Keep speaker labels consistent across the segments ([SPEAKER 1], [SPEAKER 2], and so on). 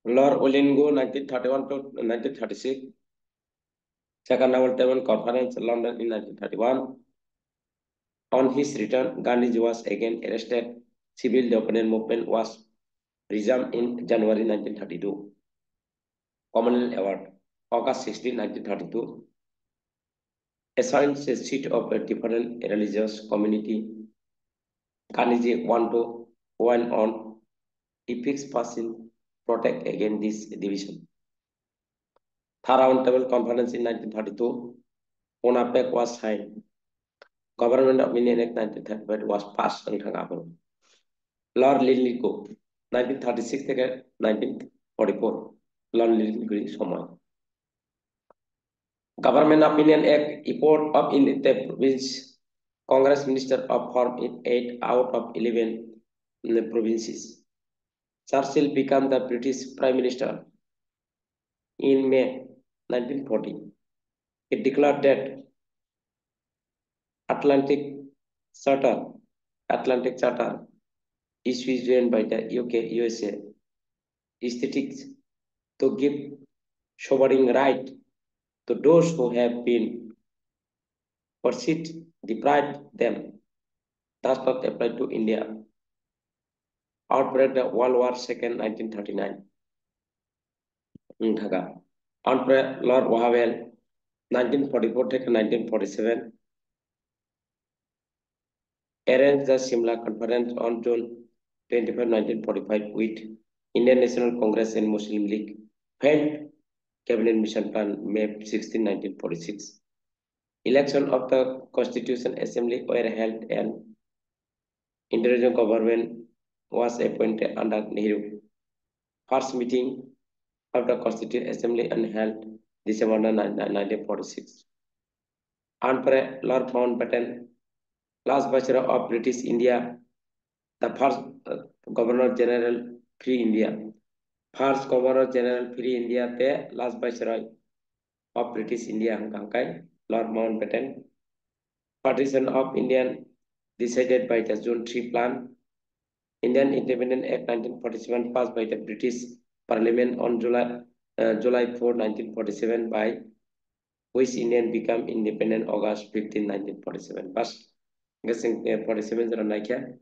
[SPEAKER 1] Lord Olingo 1931 to 1936. Second Naval Taiwan Conference, London in 1931. On his return, Gandhiji was again arrested. Civil development movement was resumed in January 1932. Commonwealth Award, August 16, 1932. Assigns a seat of a different religious community. Gandhiji went on epic passing protect against this division. Third Roundtable Conference in 1932. UNAPEC was signed. Government of Indian Act 1935 was passed on Thangapur. Lord Linlithgow 1936 থেকে 1944 Lord Linlithgow সময় Government of Indian Act report of in the province Congress Minister of form in 8 out of 11 provinces. Churchill became the British Prime Minister in May 1940. It declared that Atlantic Charter issued by the UK, USA, aesthetics to give sovereign right to those who have been perceived deprived them does not apply to India. Outbreak the World War II, 1939. Dhaka. Outbreak Lord Wavell, 1944 to 1947. Arranged the Simla Conference on June 25, 1945 with Indian National Congress and Muslim League. Failed Cabinet Mission Plan, May 16, 1946. Election of the Constitution Assembly were held and interim government was appointed under Nehru. First meeting of the Constituent Assembly and held December 1946. Emperor Lord Mountbatten, last viceroy of British India, the first Governor General Free India. First Governor General Free India, the last viceroy of British India, Lord Mountbatten. Partition of Indian decided by the June 3 Plan. Indian Independence Act 1947 passed by the British Parliament on July 4, 1947, by which Indian became independent August 15, 1947. Pass. Guessing 47 zero naikya.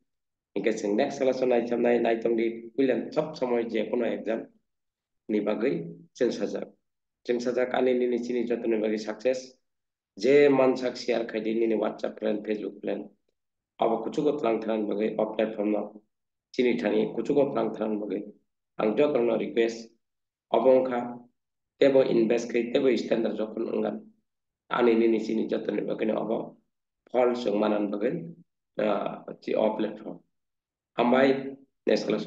[SPEAKER 1] Guessing next selection naitong di William top samoy je kono exam ni bagai censajak. Censajak ani ni chini jotone bagi success. Je man saksiar khaidi ni WhatsApp plan, Facebook plan. Aba kuchugo tlang thanan bagai off platform na chini thani kuchugo tlang thanan bagai. Ang jotone request abongkha tebo invest kai tebo standard jokon ungan. Ani ni chini jotone bagai na aba fall sungmanan bagai ci off platform. Ambai next class